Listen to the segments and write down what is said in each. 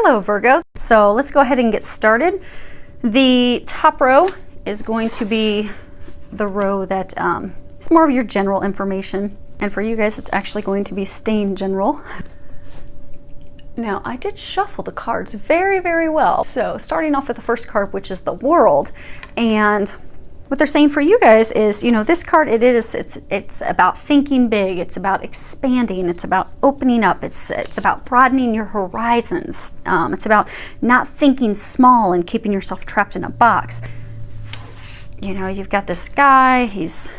Hello Virgo. So let's go ahead and get started. The top row is going to be the row that is more of your general information. And for you guys, it's actually going to be staying general. Now, I did shuffle the cards very, very well. So starting off with the first card, which is the World. And what they're saying for you guys is, you know, this card, it's about thinking big, it's about expanding, it's about opening up, it's about broadening your horizons. It's about not thinking small and keeping yourself trapped in a box. You know, you've got this guy, he's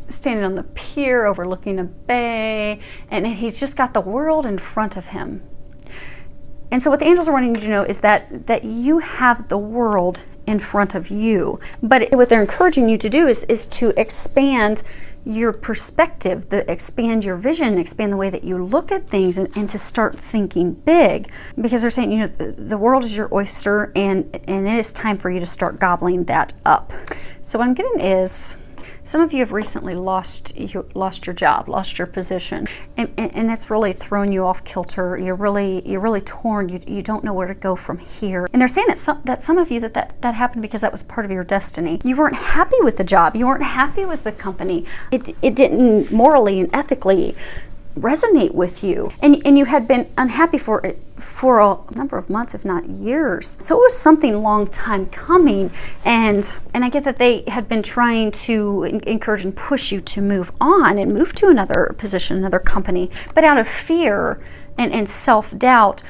standing on the pier overlooking a bay, and he's just got the world in front of him. And so what the angels are wanting you to know is that you have the world in front of you. But what they're encouraging you to do is to expand your perspective, expand your vision, expand the way that you look at things, and to start thinking big. Because they're saying, you know, the world is your oyster, and it is time for you to start gobbling that up. So what I'm getting is, some of you have recently lost your job, lost your position, and that's really thrown you off kilter. You're really torn. You don't know where to go from here. And they're saying that some of you that happened because that was part of your destiny. You weren't happy with the job. You weren't happy with the company. It didn't morally and ethically resonate with you, and you had been unhappy for a number of months, if not years. So it was something long time coming, and I get that they had been trying to encourage and push you to move on and move to another position, another company, but out of fear and self-doubt,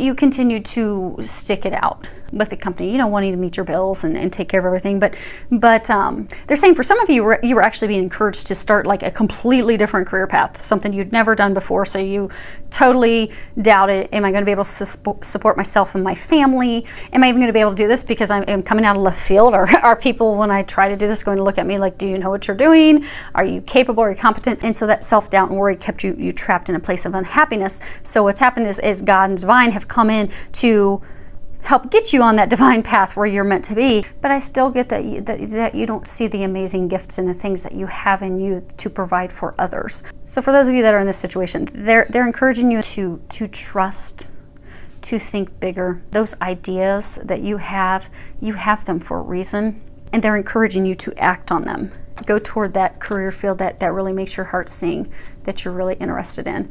you continued to stick it out with the company, you know, wanting to meet your bills and take care of everything. But they're saying for some of you, you were actually being encouraged to start like a completely different career path, something you'd never done before. So you totally doubted, am I going to be able to support myself and my family? Am I even going to be able to do this because I'm coming out of left field? Or are people, when I try to do this, going to look at me like, do you know what you're doing? Are you capable? Are you competent? And so that self-doubt and worry kept you trapped in a place of unhappiness. So what's happened is God and divine have come in to help get you on that divine path where you're meant to be. But I still get that you don't see the amazing gifts and the things that you have in you to provide for others. So for those of you that are in this situation, they're encouraging you to trust, to think bigger. Those ideas that you have them for a reason, and they're encouraging you to act on them. Go toward that career field that really makes your heart sing, that you're really interested in,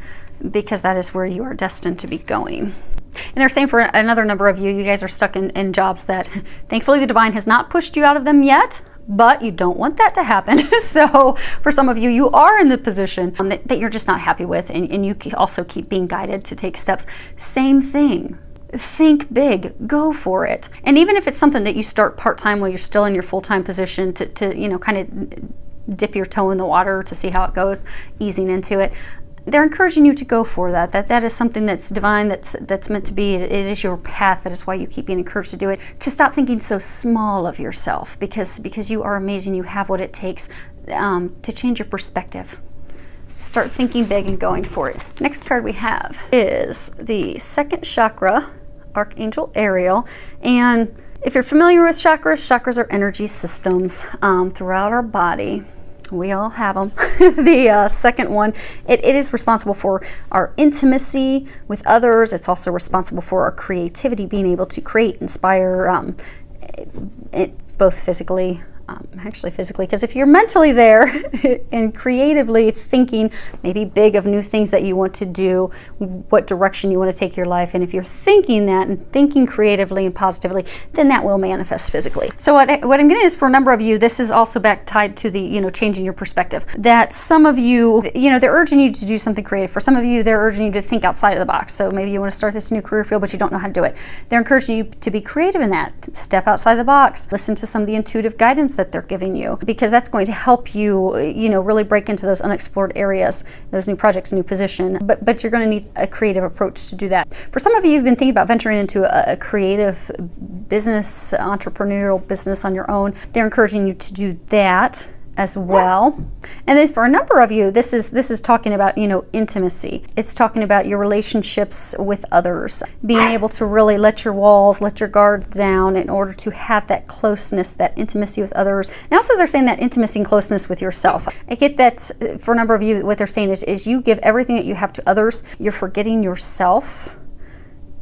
because that is where you are destined to be going. And they're saying for another number of you guys are stuck in jobs that thankfully the divine has not pushed you out of them yet, but you don't want that to happen. So for some of you, you are in the position that you're just not happy with, and you also keep being guided to take steps. Same thing. Think big, go for it. And even if it's something that you start part-time while you're still in your full-time position to you know, kind of dip your toe in the water to see how it goes, easing into it, they're encouraging you to go for that. That is something that's divine, that's meant to be. It is your path. That is why you keep being encouraged to do it. To stop thinking so small of yourself, because you are amazing. You have what it takes to change your perspective. Start thinking big and going for it. Next card we have is the second chakra, Archangel Ariel. And if you're familiar with chakras are energy systems throughout our body. We all have them. The second one, it is responsible for our intimacy with others. It's also responsible for our creativity, being able to create, inspire, both physically, actually physically, because if you're mentally there and creatively thinking maybe big of new things that you want to do, what direction you want to take your life, and if you're thinking that and thinking creatively and positively, then that will manifest physically. So what I'm getting is, for a number of you, this is also back tied to the, you know, changing your perspective. That some of you, you know, they're urging you to do something creative. For some of you, they're urging you to think outside of the box. So maybe you want to start this new career field, but you don't know how to do it. They're encouraging you to be creative in that. Step outside the box. Listen to some of the intuitive guidance that they're giving you, because that's going to help you, you know, really break into those unexplored areas, those new projects, new position. But you're going to need a creative approach to do that. For some of you, you've been thinking about venturing into a creative business, entrepreneurial business on your own. They're encouraging you to do that as well. And then for a number of you, this is talking about, you know, intimacy. It's talking about your relationships with others, being able to really let your walls, let your guards down in order to have that closeness, that intimacy with others. And also they're saying that intimacy and closeness with yourself. I get that for a number of you, what they're saying is you give everything that you have to others. You're forgetting yourself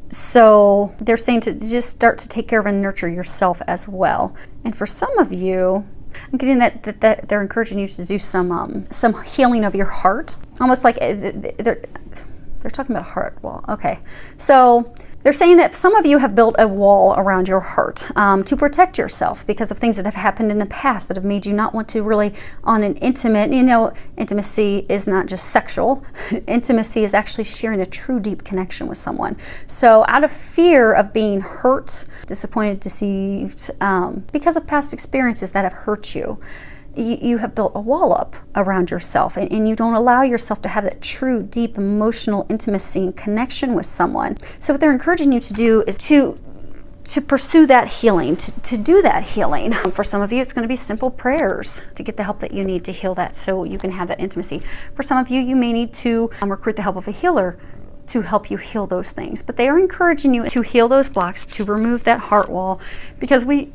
So they're saying to just start to take care of and nurture yourself as well. And for some of you, I'm getting that they're encouraging you to do some healing of your heart, almost like they're talking about heart wall. Okay, so they're saying that some of you have built a wall around your heart to protect yourself because of things that have happened in the past that have made you not want to really on an intimate, intimacy is not just sexual. Intimacy is actually sharing a true deep connection with someone. So out of fear of being hurt, disappointed, deceived, because of past experiences that have hurt you, you have built a wall up around yourself, and you don't allow yourself to have that true, deep, emotional intimacy and connection with someone. So what they're encouraging you to do is to pursue that healing, to do that healing. For some of you, it's going to be simple prayers to get the help that you need to heal that so you can have that intimacy. For some of you, you may need to recruit the help of a healer to help you heal those things. But they are encouraging you to heal those blocks, to remove that heart wall, because we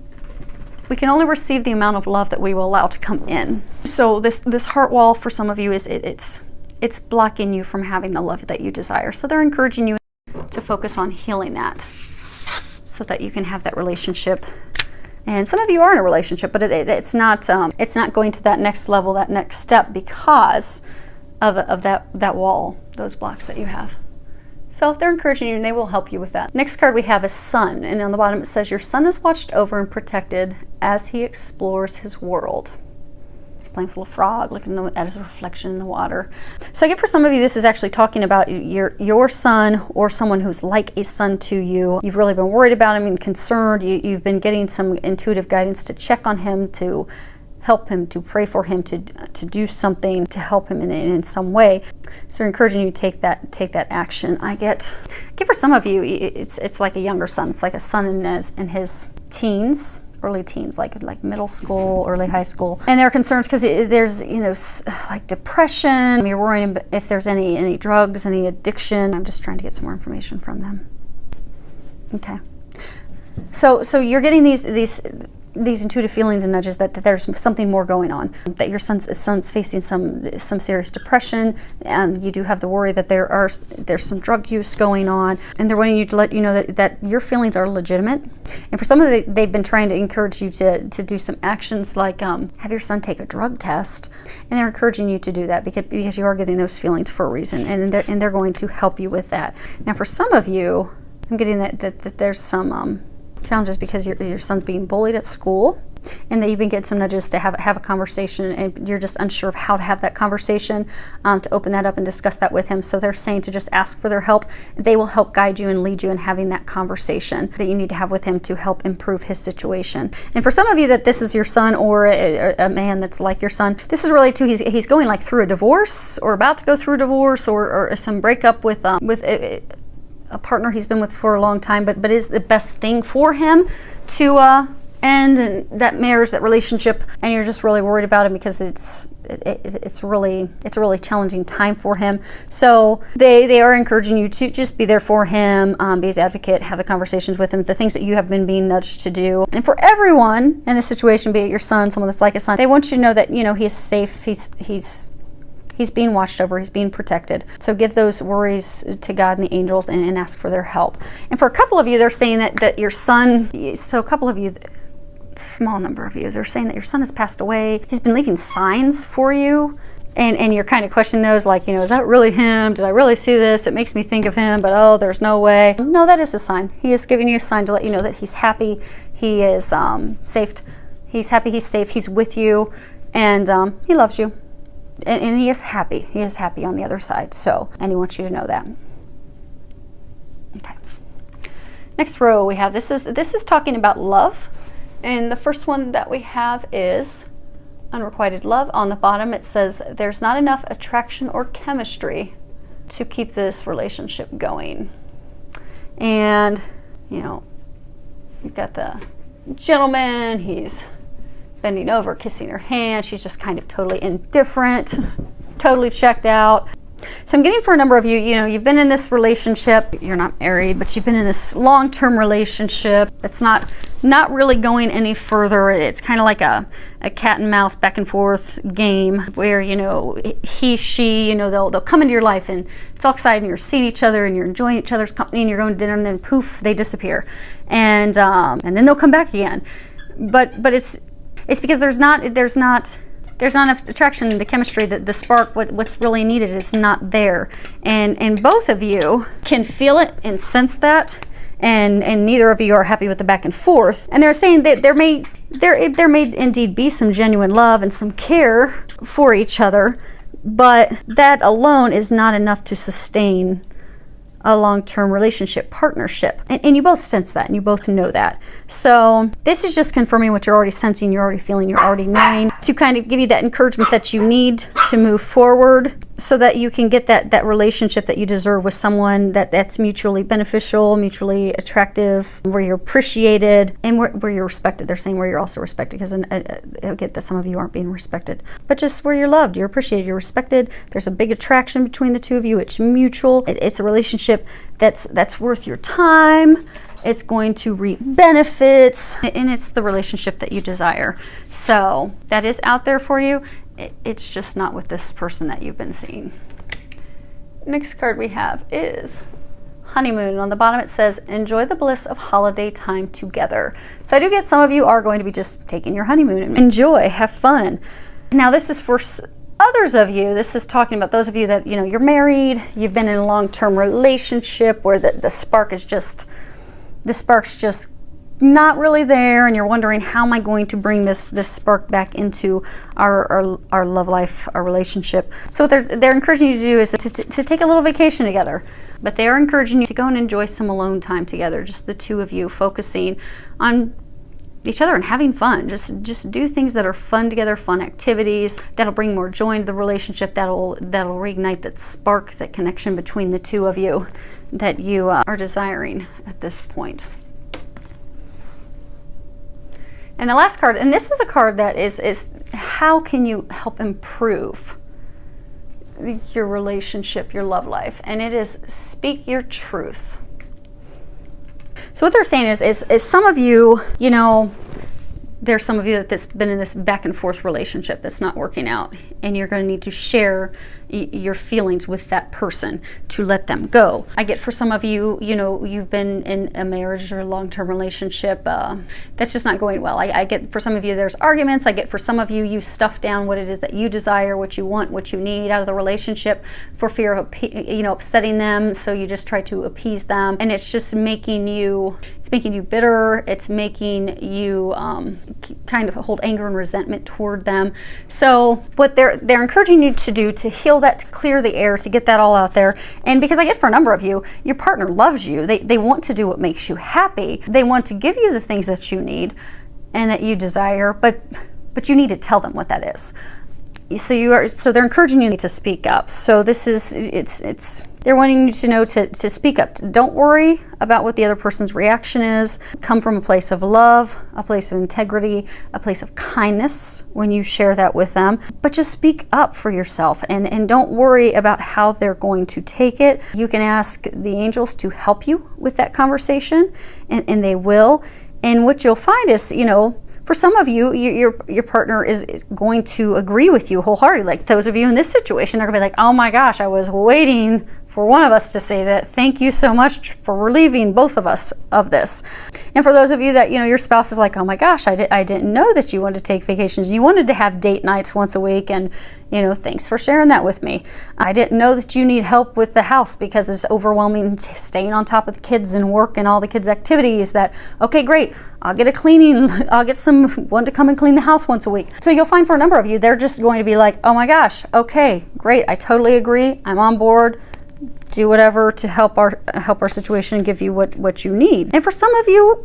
can only receive the amount of love that we will allow to come in. So this heart wall for some of you is it's blocking you from having the love that you desire. So they're encouraging you to focus on healing that so that you can have that relationship. And some of you are in a relationship, but it's not going to that next level, that next step, because of that wall, those blocks that you have. So they're encouraging you, and they will help you with that. Next card we have is Sun, and on the bottom it says, your son is watched over and protected as he explores his world. He's playing with a little frog, looking at his reflection in the water. So I get for some of you, this is actually talking about your son or someone who's like a son to you. You've really been worried about him and concerned. You've been getting some intuitive guidance to check on him, to help him, to pray for him, to do something to help him in some way. So they're encouraging you to take that action. I get for some of you, it's like a younger son. It's like a son in his teens, early teens, like middle school, early high school. And there are concerns because there's like depression. You're worrying if there's any drugs, any addiction. I'm just trying to get some more information from them. Okay. So you're getting these intuitive feelings and nudges that there's something more going on, that your son's facing some serious depression, and you do have the worry that there's some drug use going on, and they're wanting you to let you know that your feelings are legitimate. And for some of them, they've been trying to encourage you to do some actions like have your son take a drug test, and they're encouraging you to do that because you are getting those feelings for a reason, and they're going to help you with that. Now for some of you, I'm getting that there's some challenges because your son's being bullied at school, and that you've been getting some nudges to have a conversation, and you're just unsure of how to have that conversation, to open that up and discuss that with him. So they're saying to just ask for their help. They will help guide you and lead you in having that conversation that you need to have with him to help improve his situation. And for some of you that this is your son or a man that's like your son, this is really too, he's going like through a divorce or about to go through a divorce or some breakup with a partner he's been with for a long time, but is the best thing for him to end and that marriage, that relationship, and you're just really worried about him because it's a really challenging time for him. So they are encouraging you to just be there for him, be his advocate, have the conversations with him, the things that you have been being nudged to do. And for everyone in this situation, be it your son, someone that's like a son, they want you to know that he is safe. He's being watched over, he's being protected. So give those worries to God and the angels and ask for their help. And for a couple of you, they're saying that your son, so a couple of you, small number of you, they're saying that your son has passed away. He's been leaving signs for you, and you're kind of questioning those, like, is that really him? Did I really see this? It makes me think of him, but there's no way. No, that is a sign. He is giving you a sign to let you know that he's happy, he is safe, he's happy, he's safe, he's with you, and he loves you. And he is happy. He is happy on the other side. So, and he wants you to know that. Okay. Next row we have, this is talking about love. And the first one that we have is unrequited love. On the bottom it says, there's not enough attraction or chemistry to keep this relationship going. And, you've got the gentleman, he's bending over, kissing her hand. She's just kind of totally indifferent, totally checked out. So I'm getting for a number of you, you've been in this relationship, you're not married, but you've been in this long-term relationship that's not not really going any further. It's kind of like a cat and mouse back and forth game where, you know, he, she, you know, they'll come into your life and it's all exciting. You're seeing each other and you're enjoying each other's company and you're going to dinner, and then poof, they disappear. And then they'll come back again. But it's because there's not enough attraction, the chemistry, the spark, what's really needed is not there. And both of you can feel it and sense that. And neither of you are happy with the back and forth. And they're saying that there may indeed be some genuine love and some care for each other, but that alone is not enough to sustain a long-term relationship partnership. And you both sense that, and you both know that. So this is just confirming what you're already sensing, you're already feeling, you're already knowing, to kind of give you that encouragement that you need to move forward so that you can get that relationship that you deserve with someone that's mutually beneficial, mutually attractive, where you're appreciated, and where you're respected. They're saying where you're also respected, because I get that some of you aren't being respected. But just where you're loved, you're appreciated, you're respected. There's a big attraction between the two of you. It's mutual. It's a relationship that's worth your time. It's going to reap benefits, and it's the relationship that you desire. So that is out there for you. It's just not with this person that you've been seeing. Next card we have is honeymoon. On the bottom it says, enjoy the bliss of holiday time together. So I do get some of you are going to be just taking your honeymoon and enjoy, have fun. Now this is for others of you. This is talking about those of you that, you know, you're married, you've been in a long-term relationship where the spark's just not really there, and you're wondering, how am I going to bring this spark back into our love life, our relationship. So what they're encouraging you to do is to take a little vacation together. But they are encouraging you to go and enjoy some alone time together, just the two of you focusing on each other and having fun. Just do things that are fun together, fun activities that'll bring more joy into the relationship, that'll reignite that spark, that connection between the two of you that you are desiring at this point. And the last card, and this is a card that is how can you help improve your relationship, your love life? And it is speak your truth. So what they're saying is some of you, you know, there's some of you that's been in this back and forth relationship that's not working out, and you're going to need to share your feelings with that person to let them go. I get for some of you, you know, you've been in a marriage or a long-term relationship that's just not going well. I get for some of you there's arguments. I get for some of you, you stuff down what it is that you desire, what you want, what you need out of the relationship for fear of, you know, upsetting them. So you just try to appease them, and it's just making you bitter. It's making you kind of hold anger and resentment toward them. So what they're encouraging you to do to heal that, to clear the air, to get that all out there. And because I get for a number of you, your partner loves you. They want to do what makes you happy. They want to give you the things that you need and that you desire, but you need to tell them what that is. So they're encouraging you to speak up. So this is they're wanting you to know to speak up. Don't worry about what the other person's reaction is. Come from a place of love, a place of integrity, a place of kindness when you share that with them. But just speak up for yourself, and don't worry about how they're going to take it. You can ask the angels to help you with that conversation, and they will. And what you'll find is, you know, for some of you, your partner is going to agree with you wholeheartedly. Like those of you in this situation, they're going to be like, oh my gosh, I was waiting for one of us to say that. Thank you so much for relieving both of us of this. And for those of you that, you know, your spouse is like, oh my gosh, I didn't know that you wanted to take vacations. You wanted to have date nights once a week, and, you know, thanks for sharing that with me. I didn't know that you need help with the house because it's overwhelming staying on top of the kids and work and all the kids' activities. That, okay, great. I'll get someone to come and clean the house once a week. So you'll find for a number of you, they're just going to be like, oh my gosh, okay, great. I totally agree. I'm on board. Do whatever to help our situation and give you what you need. And for some of you,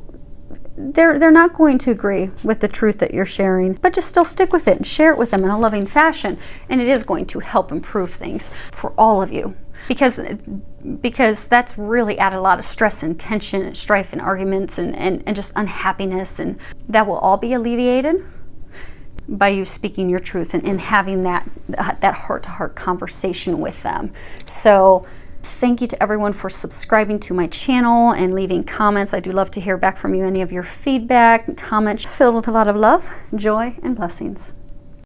they're not going to agree with the truth that you're sharing, but just still stick with it and share it with them in a loving fashion. And it is going to help improve things for all of you. Because that's really added a lot of stress and tension and strife and arguments and just unhappiness, and that will all be alleviated by you speaking your truth and having that heart-to-heart conversation with them. So Thank you to everyone for subscribing to my channel and leaving comments. I do love to hear back from you, any of your feedback, comments filled with a lot of love, joy, and blessings.